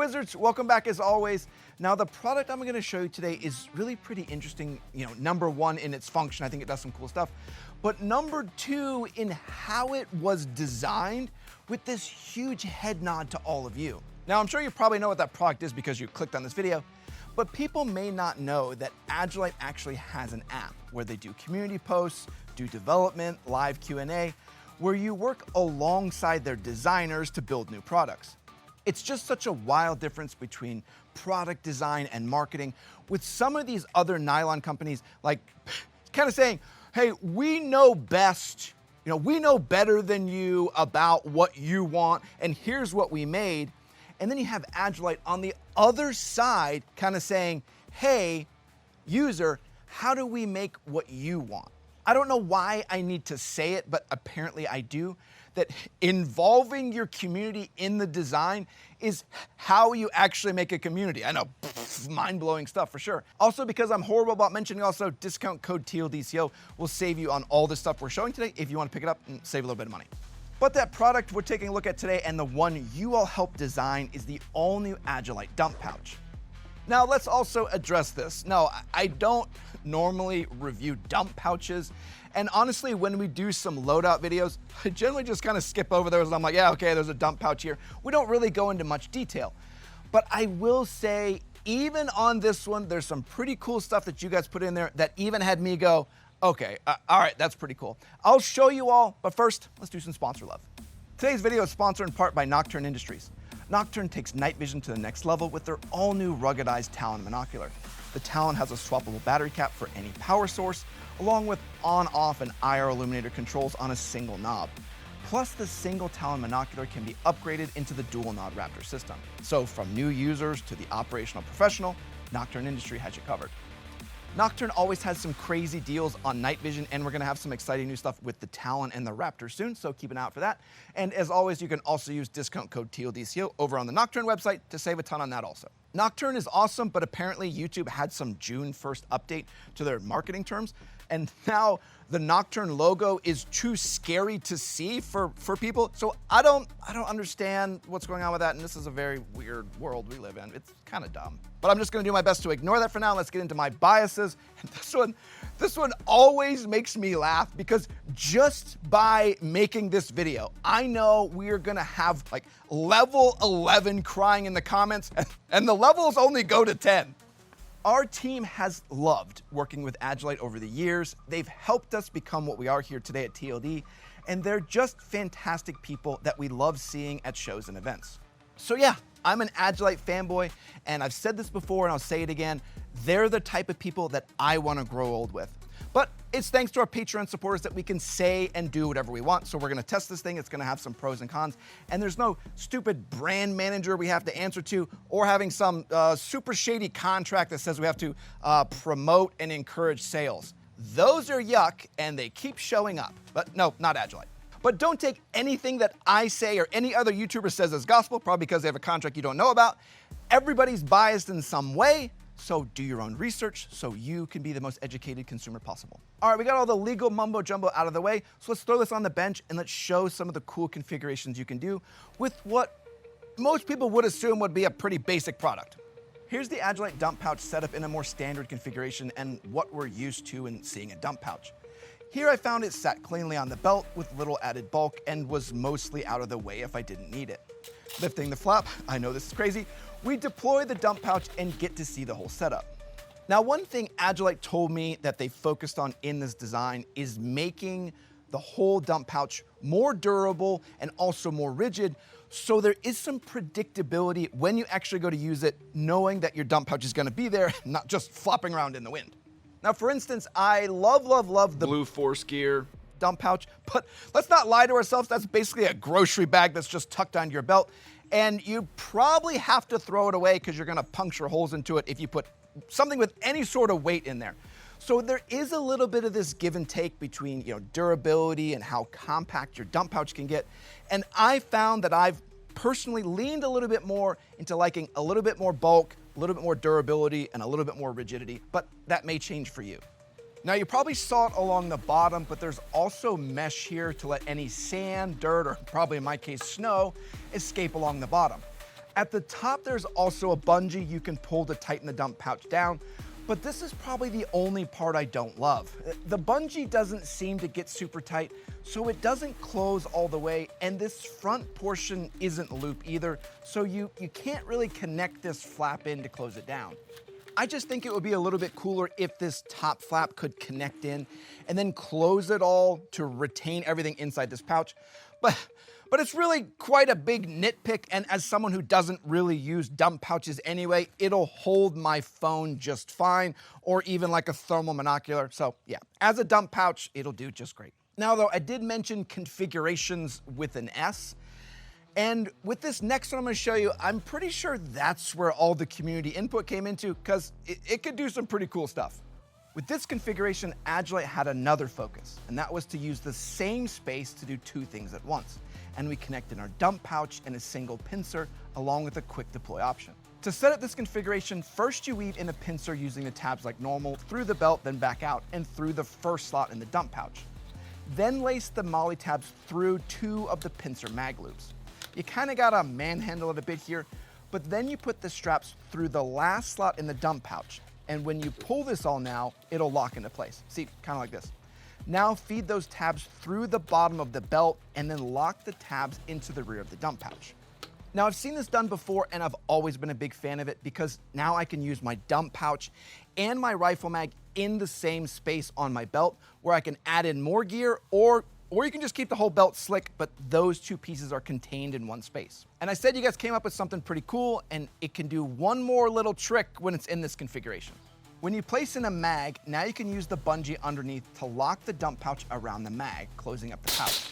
Wizards, welcome back as always. Now the product I'm gonna show you today is really pretty interesting. You know, number one in its function, I think it does some cool stuff. But number two in how it was designed with this huge head nod to all of you. Now I'm sure you probably know what that product is because you clicked on this video, but people may not know that Agilite actually has an app where they do community posts, do development, live Q&A, where you work alongside their designers to build new products. It's just such a wild difference between product design and marketing, with some of these other nylon companies like kind of saying, hey, we know best, you know, we know better than you about what you want, and here's what we made. And then you have Agilite on the other side kind of saying, hey, user, how do we make what you want? I don't know why I need to say it, but apparently I do, that involving your community in the design is how you actually make a community. I know, mind-blowing stuff for sure. Also, because I'm horrible about mentioning also, discount code TLDco will save you on all the stuff we're showing today if you want to pick it up and save a little bit of money. But that product we're taking a look at today, and the one you all helped design, is the all-new Agilite dump pouch. Now let's also address this. No, I don't normally review dump pouches, and honestly, when we do some loadout videos, I generally just kind of skip over those. I'm like, yeah, okay, there's a dump pouch here. We don't really go into much detail. But I will say, even on this one, there's some pretty cool stuff that you guys put in there that even had me go, okay, all right, that's pretty cool. I'll show you all, but first, let's do some sponsor love. Today's video is sponsored in part by Nocturn Industries. Nocturn takes night vision to the next level with their all-new ruggedized Talon monocular. The Talon has a swappable battery cap for any power source, along with on-off and IR illuminator controls on a single knob. Plus, the single Talon monocular can be upgraded into the dual-nod Raptor system. So from new users to the operational professional, Nocturn Industry has you covered. Nocturn always has some crazy deals on night vision, and we're gonna have some exciting new stuff with the Talon and the Raptor soon, so keep an eye out for that. And as always, you can also use discount code TLDco over on the Nocturn website to save a ton on that also. Nocturn is awesome, but apparently YouTube had some June 1st update to their marketing terms, and now the Nocturn logo is too scary to see for people. So I don't understand what's going on with that, and this is a very weird world we live in. It's kind of dumb. But I'm just gonna do my best to ignore that for now. Let's get into my biases. And this one always makes me laugh because just by making this video, I know we're gonna have like level 11 crying in the comments, and the levels only go to 10. Our team has loved working with Agilite over the years. They've helped us become what we are here today at TLD, and they're just fantastic people that we love seeing at shows and events. So yeah, I'm an Agilite fanboy, and I've said this before and I'll say it again, they're the type of people that I want to grow old with. But it's thanks to our Patreon supporters that we can say and do whatever we want. So we're gonna test this thing. It's gonna have some pros and cons. And there's no stupid brand manager we have to answer to, or having some super shady contract that says we have to promote and encourage sales. Those are yuck, and they keep showing up. But no, not Agilite. But don't take anything that I say or any other YouTuber says as gospel, probably because they have a contract you don't know about. Everybody's biased in some way. So do your own research so you can be the most educated consumer possible. All right, we got all the legal mumbo jumbo out of the way, so let's throw this on the bench and let's show some of the cool configurations you can do with what most people would assume would be a pretty basic product. Here's the Agilite dump pouch set up in a more standard configuration and what we're used to in seeing a dump pouch. Here I found it sat cleanly on the belt with little added bulk and was mostly out of the way if I didn't need it. Lifting the flap, I know this is crazy, we deploy the dump pouch and get to see the whole setup. Now, one thing Agilite told me that they focused on in this design is making the whole dump pouch more durable and also more rigid, so there is some predictability when you actually go to use it, knowing that your dump pouch is gonna be there, not just flopping around in the wind. Now, for instance, I love the Blue Force Gear dump pouch, but let's not lie to ourselves, that's basically a grocery bag that's just tucked onto your belt, and you probably have to throw it away because you're gonna puncture holes into it if you put something with any sort of weight in there. So there is a little bit of this give and take between, you know, durability and how compact your dump pouch can get, and I found that I've personally leaned a little bit more into liking a little bit more bulk, a little bit more durability, and a little bit more rigidity, but that may change for you. Now, you probably saw it along the bottom, but there's also mesh here to let any sand, dirt, or probably in my case, snow, escape along the bottom. At the top, there's also a bungee you can pull to tighten the dump pouch down, but this is probably the only part I don't love. The bungee doesn't seem to get super tight, so it doesn't close all the way, and this front portion isn't loop either, so you can't really connect this flap in to close it down. I just think it would be a little bit cooler if this top flap could connect in and then close it all to retain everything inside this pouch. But it's really quite a big nitpick, and as someone who doesn't really use dump pouches anyway, it'll hold my phone just fine, or even like a thermal monocular. So yeah, as a dump pouch, it'll do just great. Now though, I did mention configurations with an S. And with this next one I'm gonna show you, I'm pretty sure that's where all the community input came into, because it could do some pretty cool stuff. With this configuration, Agilite had another focus, and that was to use the same space to do two things at once. And we connected our dump pouch and a single pincer, along with a quick deploy option. To set up this configuration, first you weave in a pincer using the tabs like normal, through the belt, then back out, and through the first slot in the dump pouch. Then lace the MOLLE tabs through two of the pincer mag loops. You kind of gotta manhandle it a bit here, but then you put the straps through the last slot in the dump pouch. And when you pull this all now, it'll lock into place. See, kind of like this. Now feed those tabs through the bottom of the belt and then lock the tabs into the rear of the dump pouch. Now I've seen this done before and I've always been a big fan of it because now I can use my dump pouch and my rifle mag in the same space on my belt where I can add in more gear, or you can just keep the whole belt slick, but those two pieces are contained in one space. And I said you guys came up with something pretty cool, and it can do one more little trick when it's in this configuration. When you place in a mag, now you can use the bungee underneath to lock the dump pouch around the mag, closing up the pouch.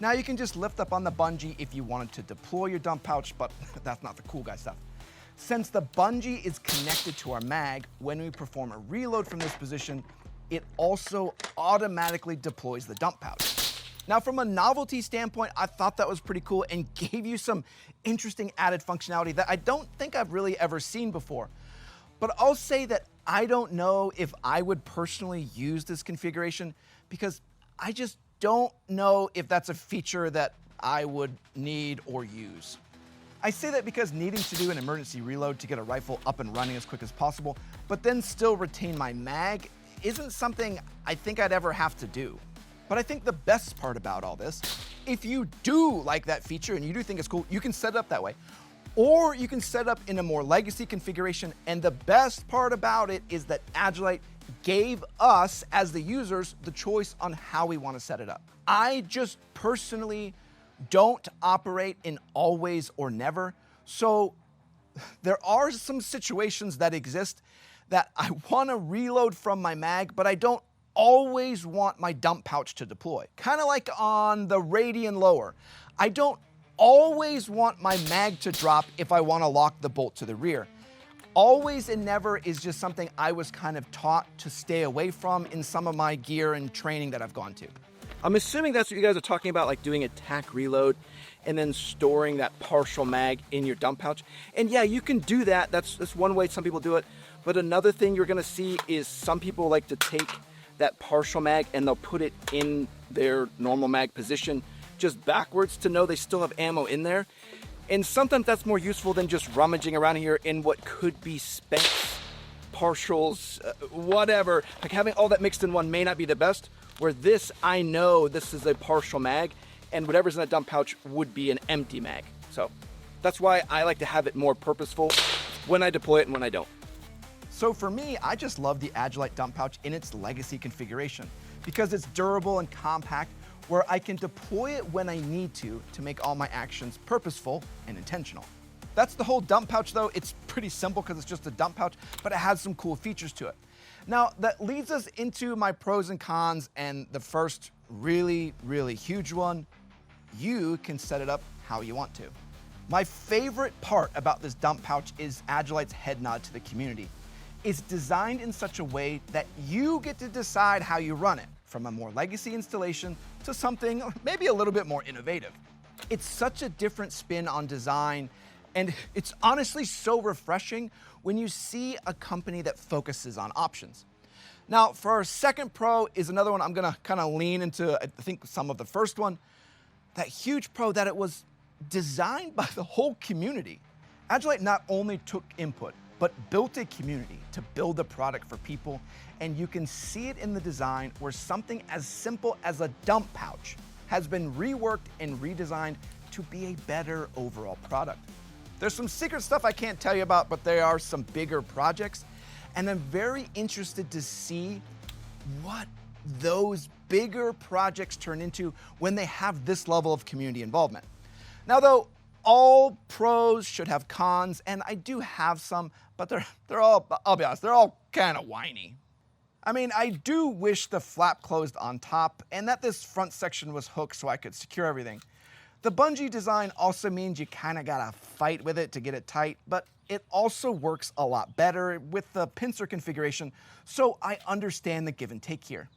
Now you can just lift up on the bungee if you wanted to deploy your dump pouch, but that's not the cool guy stuff. Since the bungee is connected to our mag, when we perform a reload from this position, it also automatically deploys the dump pouch. Now from a novelty standpoint, I thought that was pretty cool and gave you some interesting added functionality that I don't think I've really ever seen before. But I'll say that I don't know if I would personally use this configuration because I just don't know if that's a feature that I would need or use. I say that because needing to do an emergency reload to get a rifle up and running as quick as possible, but then still retain my mag, isn't something I think I'd ever have to do. But I think the best part about all this, if you do like that feature and you do think it's cool, you can set it up that way. Or you can set it up in a more legacy configuration, and the best part about it is that Agilite gave us, as the users, the choice on how we want to set it up. I just personally don't operate in always or never, so there are some situations that exist that I want to reload from my mag, but I don't always want my dump pouch to deploy. Kind of like on the Radian lower. I don't always want my mag to drop if I want to lock the bolt to the rear. Always and never is just something I was kind of taught to stay away from in some of my gear and training that I've gone to. I'm assuming that's what you guys are talking about, like doing a tac reload and then storing that partial mag in your dump pouch. And yeah, you can do that. That's one way some people do it. But another thing you're gonna see is some people like to take that partial mag and they'll put it in their normal mag position just backwards to know they still have ammo in there. And sometimes that's more useful than just rummaging around here in what could be specs, partials, whatever. Like having all that mixed in one may not be the best, where this, I know this is a partial mag and whatever's in that dump pouch would be an empty mag. So that's why I like to have it more purposeful when I deploy it and when I don't. So for me, I just love the Agilite dump pouch in its legacy configuration because it's durable and compact, where I can deploy it when I need to make all my actions purposeful and intentional. That's the whole dump pouch though. It's pretty simple because it's just a dump pouch, but it has some cool features to it. Now that leads us into my pros and cons, and the first really, really huge one, you can set it up how you want to. My favorite part about this dump pouch is Agilite's head nod to the community. It's designed in such a way that you get to decide how you run it, from a more legacy installation to something maybe a little bit more innovative. It's such a different spin on design, and it's honestly so refreshing when you see a company that focuses on options. Now, for our second pro is another one I'm gonna kind of lean into, I think, some of the first one. That huge pro that it was designed by the whole community. Agilite not only took input, but built a community to build a product for people, and you can see it in the design where something as simple as a dump pouch has been reworked and redesigned to be a better overall product. There's some secret stuff I can't tell you about, but there are some bigger projects, and I'm very interested to see what those bigger projects turn into when they have this level of community involvement. Now though, all pros should have cons, and I do have some, but they're all, I'll be honest, they're all kind of whiny. I mean, I do wish the flap closed on top and that this front section was hooked so I could secure everything. The bungee design also means you kind of gotta fight with it to get it tight, but it also works a lot better with the pincer configuration, so I understand the give and take here.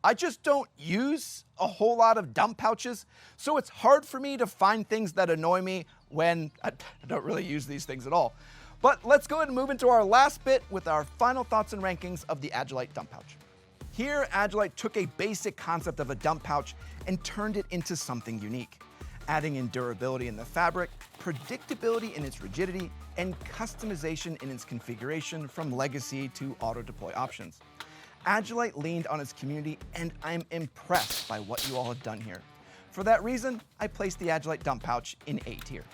I just don't use a whole lot of dump pouches, so it's hard for me to find things that annoy me when I don't really use these things at all. But let's go ahead and move into our last bit with our final thoughts and rankings of the Agilite dump pouch. Here, Agilite took a basic concept of a dump pouch and turned it into something unique, adding in durability in the fabric, predictability in its rigidity, and customization in its configuration from legacy to auto-deploy options. Agilite leaned on its community, and I'm impressed by what you all have done here. For that reason, I placed the Agilite dump pouch in A tier.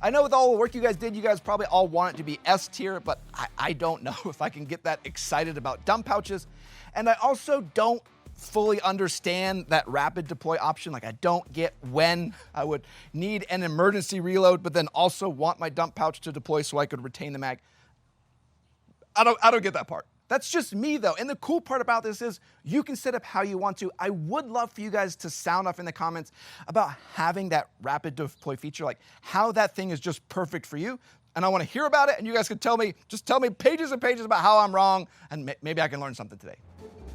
I know with all the work you guys did, you guys probably all want it to be S tier, but I don't know if I can get that excited about dump pouches. And I also don't fully understand that rapid deploy option. Like, I don't get when I would need an emergency reload, but then also want my dump pouch to deploy so I could retain the mag. I don't get that part. That's just me though, and the cool part about this is you can set up how you want to. I would love for you guys to sound off in the comments about having that rapid deploy feature, like how that thing is just perfect for you. And I want to hear about it, and you guys can tell me pages and pages about how I'm wrong, and maybe I can learn something today.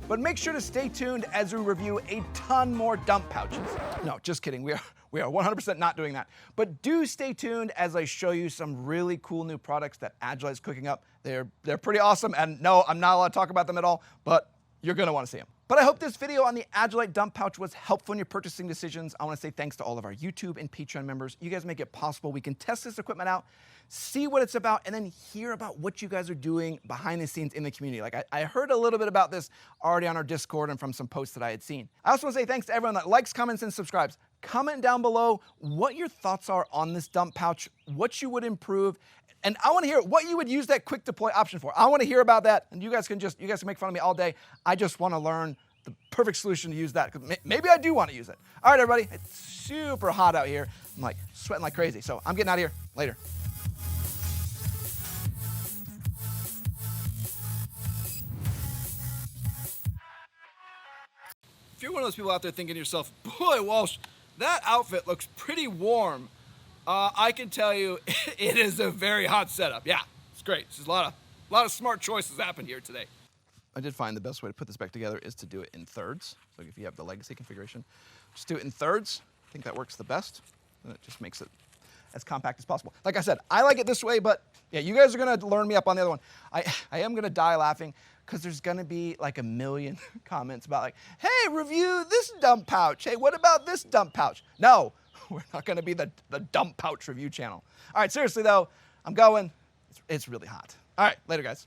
But make sure to stay tuned as we review a ton more dump pouches. No, just kidding. We are 100% not doing that. But do stay tuned as I show you some really cool new products that Agilite's cooking up. They're pretty awesome, and no, I'm not allowed to talk about them at all, but you're gonna wanna see them. But I hope this video on the Agilite dump pouch was helpful in your purchasing decisions. I wanna say thanks to all of our YouTube and Patreon members. You guys make it possible. We can test this equipment out, see what it's about, and then hear about what you guys are doing behind the scenes in the community. Like I heard a little bit about this already on our Discord and from some posts that I had seen. I also wanna say thanks to everyone that likes, comments, and subscribes. Comment down below what your thoughts are on this dump pouch, what you would improve, and I wanna hear what you would use that quick deploy option for. I wanna hear about that, and you guys can make fun of me all day. I just wanna learn the perfect solution to use that, because maybe I do wanna use it. All right, everybody, it's super hot out here. I'm like sweating like crazy, so I'm getting out of here. Later. If you're one of those people out there thinking to yourself, boy, Walsh, that outfit looks pretty warm, I can tell you it is a very hot setup. Yeah, it's great. There's a lot of smart choices happened here today. I did find the best way to put this back together is to do it in thirds. So if you have the legacy configuration, just do it in thirds. I think that works the best, and it just makes it as compact as possible. Like I said, I like it this way, but yeah, you guys are gonna learn me up on the other one. I am gonna die laughing, because there's gonna be like a million comments about like, hey, review this dump pouch. Hey, what about this dump pouch? No, we're not gonna be the dump pouch review channel. All right, seriously though, I'm going. It's really hot. All right, later guys.